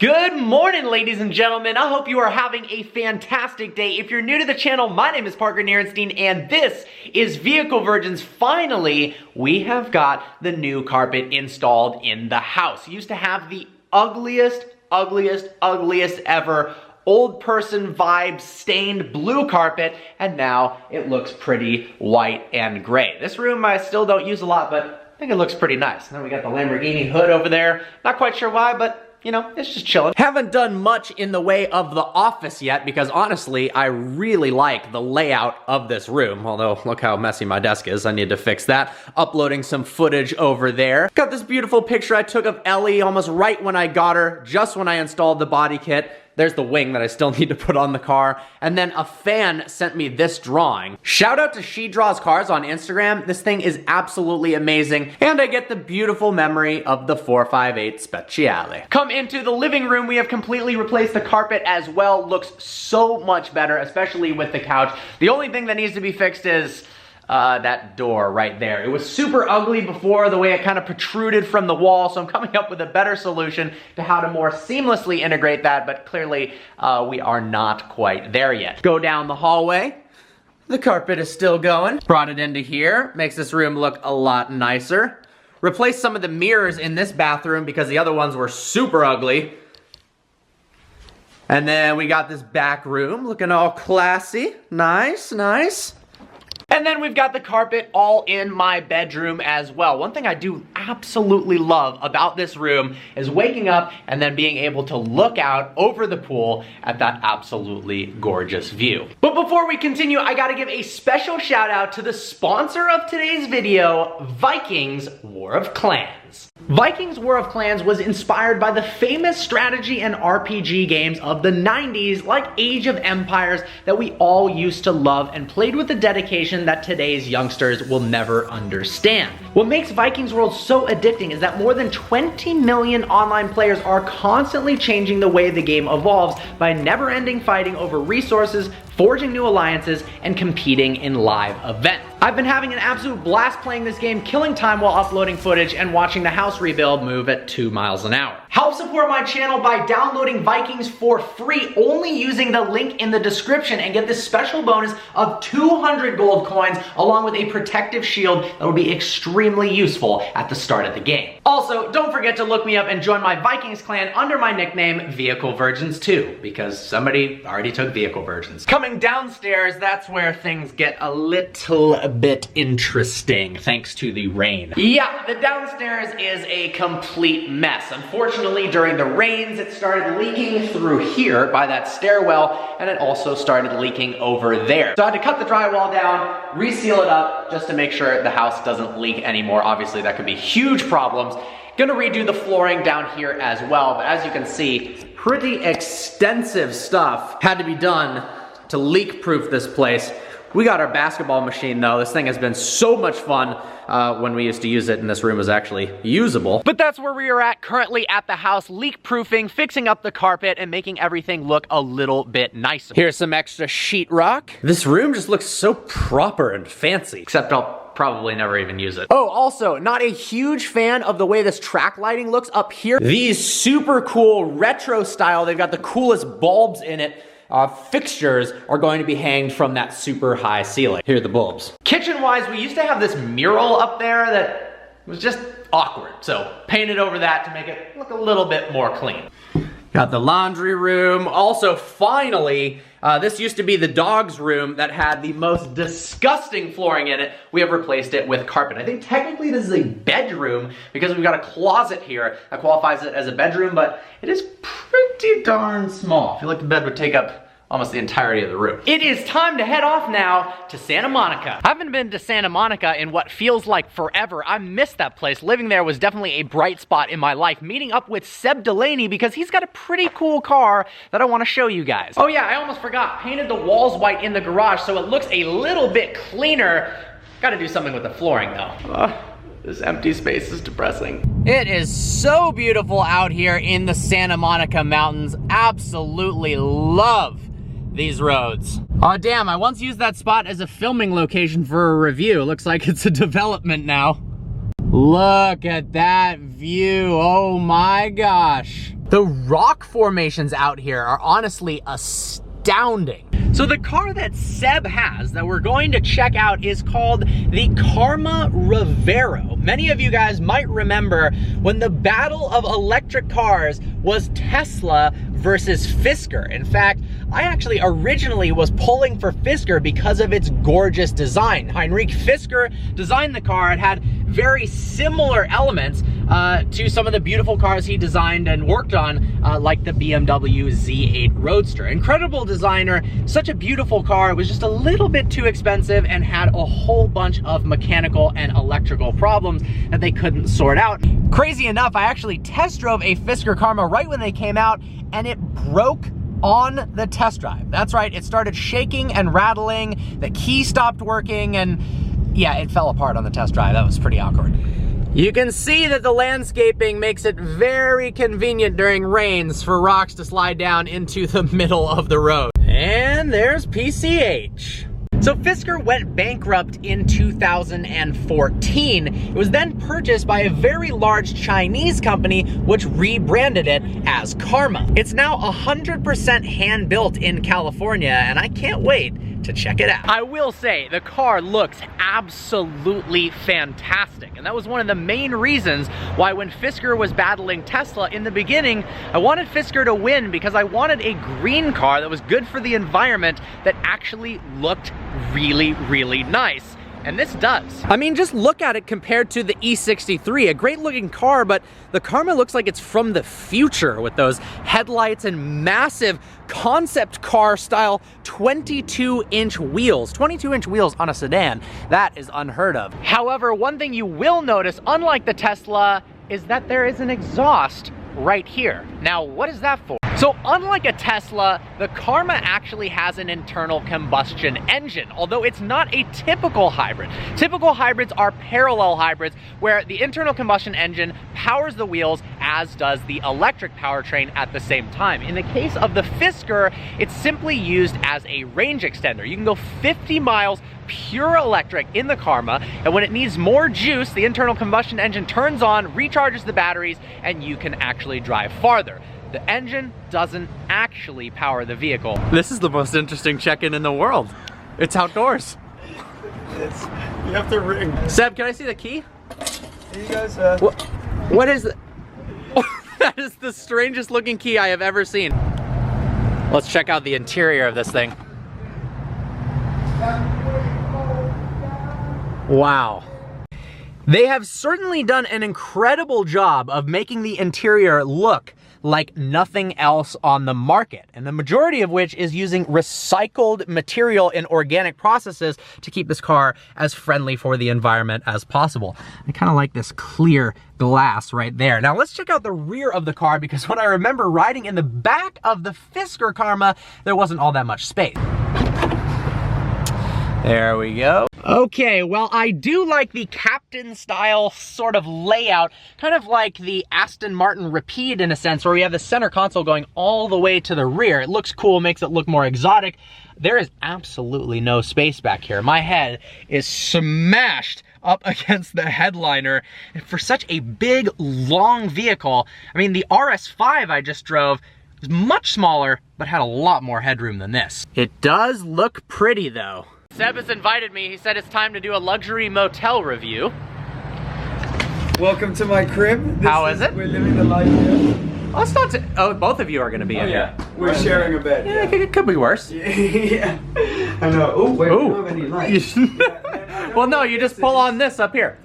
Good morning, ladies and gentlemen. I hope you are having a fantastic day. If you're new to the channel, my name is Parker Nierenstein, and this is Vehicle Virgins. Finally, we have got the new carpet installed in the house. We used to have the ugliest ever old person vibe stained blue carpet, and now it looks pretty white and gray. This room I still don't use a lot, but I think it looks pretty nice. And then we got the Lamborghini hood over there. Not quite sure why, but you know, it's just chilling. Haven't done much in the way of the office yet because honestly, I really like the layout of this room. Although, look how messy my desk is. I need to fix that. Uploading some footage over there. Got this beautiful picture I took of Ellie almost right when I got her, just when I installed the body kit. There's the wing that I still need to put on the car. And then a fan sent me this drawing. Shout out to She Draws Cars on Instagram. This thing is absolutely amazing. And I get the beautiful memory of the 458 Speciale. Come into the living room. We have completely replaced the carpet as well. Looks so much better, especially with the couch. The only thing that needs to be fixed is that door right there. It was super ugly before, the way it kind of protruded from the wall, so I'm coming up with a better solution to how to more seamlessly integrate that, but clearly we are not quite there yet. Go down the hallway. The carpet is still going. Brought it into here. Makes this room look a lot nicer. Replaced some of the mirrors in this bathroom because the other ones were super ugly. And then we got this back room looking all classy. Nice, nice. And then we've got the carpet all in my bedroom as well. One thing I do absolutely love about this room is waking up and then being able to look out over the pool at that absolutely gorgeous view. But before we continue, I gotta give a special shout out to the sponsor of today's video, Vikings War of Clans. Vikings War of Clans was inspired by the famous strategy and RPG games of the 90s, like Age of Empires, that we all used to love and played with a dedication that today's youngsters will never understand. What makes Vikings World so addicting is that more than 20 million online players are constantly changing the way the game evolves by never-ending fighting over resources, forging new alliances, and competing in live events. I've been having an absolute blast playing this game, killing time while uploading footage and watching the house rebuild move at 2 miles an hour. Help support my channel by downloading Vikings for free, only using the link in the description, and get this special bonus of 200 gold coins along with a protective shield that will be extremely useful at the start of the game. Also, don't forget to look me up and join my Vikings clan under my nickname, Vehicle Virgins 2, because somebody already took Vehicle Virgins. Coming downstairs, that's where things get a little bit interesting, thanks to the rain. Yeah, the downstairs is a complete mess. Unfortunately, during the rains, it started leaking through here by that stairwell, and it also started leaking over there. So I had to cut the drywall down, reseal it up, just to make sure the house doesn't leak anymore. Obviously, that could be huge problems. Gonna redo the flooring down here as well, but as you can see, pretty extensive stuff had to be done to leak-proof this place. We got our basketball machine though. This thing has been so much fun when we used to use it, and this room is actually usable. But that's where we are at currently at the house, leak-proofing, fixing up the carpet, and making everything look a little bit nicer. Here's some extra sheetrock. This room just looks so proper and fancy, except I'll probably never even use it. Oh, also, not a huge fan of the way this track lighting looks up here. These super cool retro style, they've got the coolest bulbs in it. Fixtures are going to be hanged from that super high ceiling. Here are the bulbs. Kitchen-wise, we used to have this mural up there that was just awkward, so painted over that to make it look a little bit more clean. Got the laundry room. Also, finally, this used to be the dog's room that had the most disgusting flooring in it. We have replaced it with carpet. I think technically this is a bedroom because we've got a closet here that qualifies it as a bedroom, but it is pretty darn small. I feel like the bed would take up almost the entirety of the room. It is time to head off now to Santa Monica. I haven't been to Santa Monica in what feels like forever. I miss that place. Living there was definitely a bright spot in my life. Meeting up with Seb Delaney because he's got a pretty cool car that I want to show you guys. Oh yeah, I almost forgot. Painted the walls white in the garage so it looks a little bit cleaner. Gotta do something with the flooring though. This empty space is depressing. It is so beautiful out here in the Santa Monica mountains. Absolutely love these roads. Oh damn, I once used that spot as a filming location for a review. Looks like it's a development now. Look at that view, oh my gosh. The rock formations out here are honestly astounding. So the car that Seb has that we're going to check out is called the Karma Rivero. Many of you guys might remember when the battle of electric cars was Tesla versus Fisker. In fact, I actually originally was pulling for Fisker because of its gorgeous design. Heinrich Fisker designed the car. It had very similar elements to some of the beautiful cars he designed and worked on, like the BMW Z8 Roadster. Incredible designer, such a beautiful car. It was just a little bit too expensive and had a whole bunch of mechanical and electrical problems that they couldn't sort out. Crazy enough, I actually test drove a Fisker Karma right when they came out, and it broke on the test drive. That's right, it started shaking and rattling, the key stopped working, and yeah, it fell apart on the test drive. That was pretty awkward. You can see that the landscaping makes it very convenient during rains for rocks to slide down into the middle of the road. And there's PCH. So Fisker went bankrupt in 2014. It was then purchased by a very large Chinese company which rebranded it as Karma. It's now 100% hand-built in California, and I can't wait to check it out. I will say, the car looks absolutely fantastic, and that was one of the main reasons why when Fisker was battling Tesla in the beginning, I wanted Fisker to win because I wanted a green car that was good for the environment that actually looked really, really nice. And this does. I mean, just look at it compared to the E63, a great looking car, but the Karma looks like it's from the future with those headlights and massive concept car style 22-inch wheels. 22-inch wheels on a sedan, that is unheard of. However, one thing you will notice, unlike the Tesla, is that there is an exhaust right here. Now, what is that for? So unlike a Tesla, the Karma actually has an internal combustion engine, although it's not a typical hybrid. Typical hybrids are parallel hybrids where the internal combustion engine powers the wheels, as does the electric powertrain at the same time. In the case of the Fisker, it's simply used as a range extender. You can go 50 miles pure electric in the Karma, and when it needs more juice, the internal combustion engine turns on, recharges the batteries, and you can actually drive farther. The engine doesn't actually power the vehicle. This is the most interesting check-in in the world. It's outdoors. You have to ring. Seb, can I see the key? Here you go, sir. What is it? That is the strangest looking key I have ever seen. Let's check out the interior of this thing. Wow. They have certainly done an incredible job of making the interior look like nothing else on the market, and the majority of which is using recycled material and organic processes to keep this car as friendly for the environment as possible. I kind of like this clear glass right there. Now let's check out the rear of the car, because when I remember riding in the back of the Fisker Karma, there wasn't all that much space. There we go. Okay, well, I do like the captain style sort of layout, kind of like the Aston Martin Rapide in a sense, where we have the center console going all the way to the rear. It looks cool, makes it look more exotic. There is absolutely no space back here. My head is smashed up against the headliner. And for such a big, long vehicle, I mean, the RS5 I just drove was much smaller, but had a lot more headroom than this. It does look pretty though. Seb has invited me. He said it's time to do a luxury motel review. Welcome to my crib. How is it? We're living the life here. Oh, it's not oh, both of you are going to be in yeah. here. We're sharing a bed. Yeah, it could be worse. Yeah. I know. Oh, wait, we don't have any lights. Well, no, you just pull on this up here.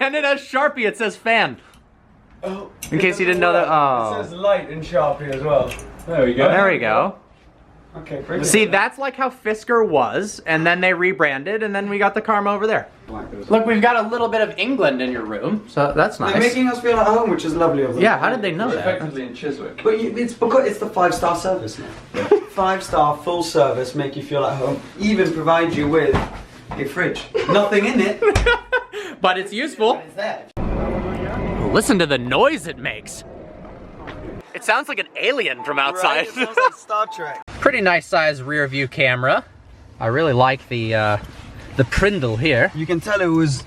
And it has Sharpie. It says fan. Oh, in case you didn't know that. Oh. It says light in Sharpie as well. There we go. There we go. Okay, bring See, that's like how Fisker was, and then they rebranded, and then we got the Karma over there. Look, we've got a little bit of England in your room, so that's nice. They're making us feel at home, which is lovely of them. Yeah, how did they know that? Effectively in Chiswick. But it's because it's the 5-star service now. 5-star full service, make you feel at home. Even provide you with a fridge. Nothing in it. But it's useful. But it's there. Listen to the noise it makes. It sounds like an alien from outside. Right, it sounds like Star Trek. Pretty nice size rear view camera. I really like the Prindle here. You can tell it was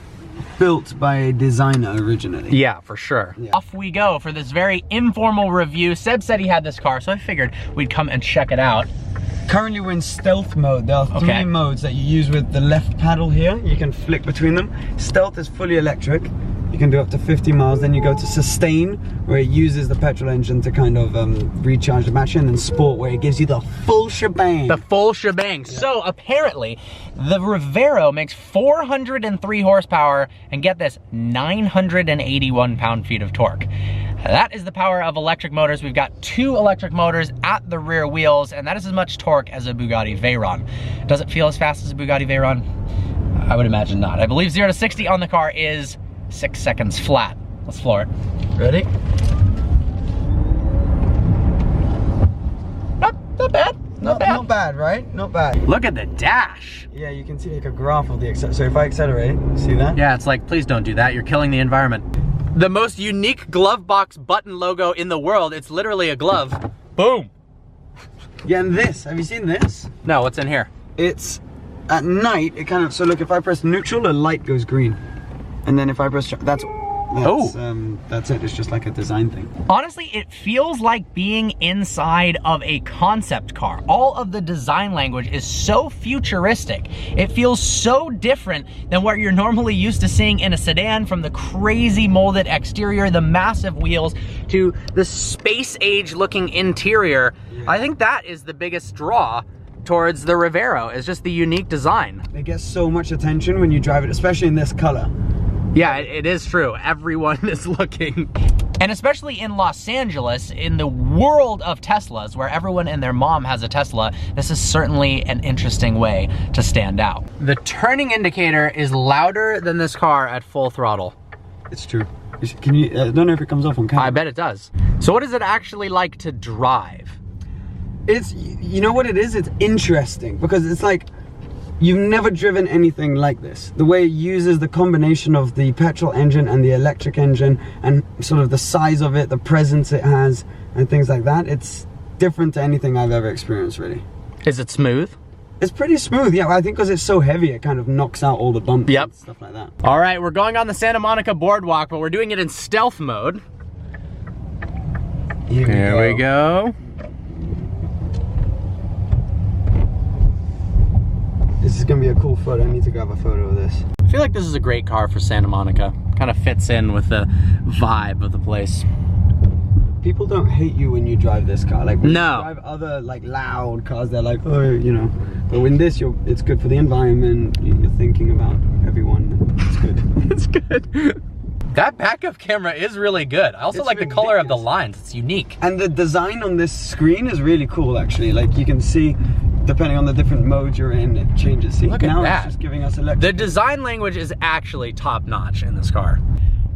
built by a designer originally. Yeah, for sure. Yeah. Off we go for this very informal review. Seb said he had this car, so I figured we'd come and check it out. Currently we're in stealth mode. There are three modes that you use with the left paddle here. You can flick between them. Stealth is fully electric. You can do up to 50 miles. Then you go to sustain, where it uses the petrol engine to kind of recharge the battery, and then sport, where it gives you the full shebang. The full shebang. Yeah. So apparently, the Rivero makes 403 horsepower, and get this, 981 pound-feet of torque. That is the power of electric motors. We've got 2 electric motors at the rear wheels, and that is as much torque as a Bugatti Veyron. Does it feel as fast as a Bugatti Veyron? I would imagine not. I believe 0 to 60 on the car is 6 seconds flat. Let's floor it. Ready? Not bad. Not bad. Not bad, right? Not bad. Look at the dash. Yeah, you can see like a graph of the so if I accelerate, see that? Yeah, it's like, please don't do that. You're killing the environment. The most unique glove box button logo in the world. It's literally a glove. Boom. Yeah, and this, have you seen this? No, what's in here? It's, at night, it kind of, so look, if I press neutral, the light goes green. And then if I press, that's it, it's just like a design thing. Honestly, it feels like being inside of a concept car. All of the design language is so futuristic. It feels so different than what you're normally used to seeing in a sedan, from the crazy molded exterior, the massive wheels, to the space age looking interior. Yeah. I think that is the biggest draw towards the Rivero, is just the unique design. It gets so much attention when you drive it, especially in this color. Yeah, it is true. Everyone is looking. And especially in Los Angeles, in the world of Teslas, where everyone and their mom has a Tesla, this is certainly an interesting way to stand out. The turning indicator is louder than this car at full throttle. It's true. Can you, I don't know if it comes off on camera. I bet it does. So what is it actually like to drive? It's, you know what it is? It's interesting, because it's like, you've never driven anything like this. The way it uses the combination of the petrol engine and the electric engine, and sort of the size of it, the presence it has, and things like that. It's different to anything I've ever experienced, really. Is it smooth? It's pretty smooth, yeah. I think because it's so heavy, it kind of knocks out all the bumps and stuff like that. All right, we're going on the Santa Monica boardwalk, but we're doing it in stealth mode. Here we go. This is gonna be a cool photo. I need to grab a photo of this. I feel like this is a great car for Santa Monica. Kind of fits in with the vibe of the place. People don't hate you when you drive this car. Like when you drive other like loud cars, they're like, oh, you know. But when this, it's good for the environment. You're thinking about everyone. It's good. It's good. That backup camera is really good. I also like the color of the lines. It's unique. And the design on this screen is really cool, actually. Like you can see, depending on the different modes you're in, it changes. See, look at that. It's just giving us electric. The design language is actually top notch in this car.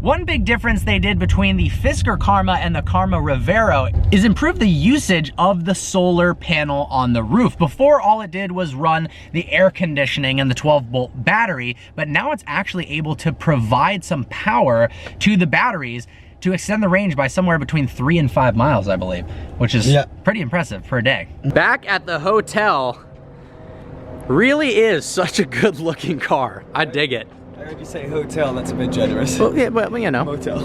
One big difference they did between the Fisker Karma and the Karma Rivero is improve the usage of the solar panel on the roof. Before, all it did was run the air conditioning and the 12-volt battery, but now it's actually able to provide some power to the batteries to extend the range by somewhere between 3 and 5 miles, I believe, which is pretty impressive per day. Back at the hotel, really is such a good looking car. I dig it. I heard you say hotel, that's a bit generous. Well, yeah, well, you know. Motel.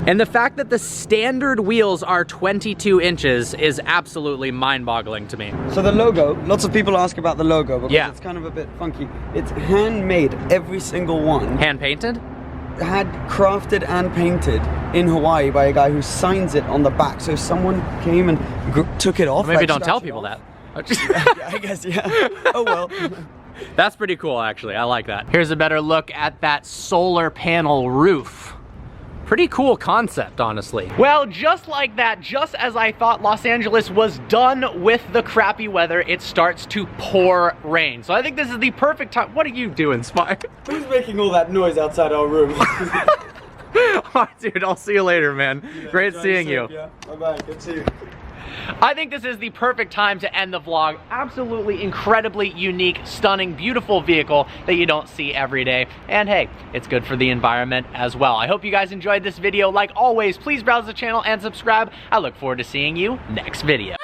And the fact that the standard wheels are 22 inches is absolutely mind-boggling to me. So the logo, lots of people ask about the logo because it's kind of a bit funky. It's handmade, every single one. Hand-painted? Had crafted and painted in Hawaii by a guy who signs it on the back. So someone came and took it off. Well, maybe don't tell people that. I guess, yeah. Oh well. That's pretty cool, actually. I like that. Here's a better look at that solar panel roof. Pretty cool concept, honestly. Well, just like that, just as I thought Los Angeles was done with the crappy weather, it starts to pour rain. So I think this is the perfect time. What are you doing, Spike? Who's making all that noise outside our room? All right, dude, I'll see you later, man. Yeah, great seeing you. Yeah, bye-bye, good to see you. I think this is the perfect time to end the vlog. Absolutely incredibly unique, stunning, beautiful vehicle that you don't see every day. And hey, it's good for the environment as well. I hope you guys enjoyed this video. Like always, please browse the channel and subscribe. I look forward to seeing you next video.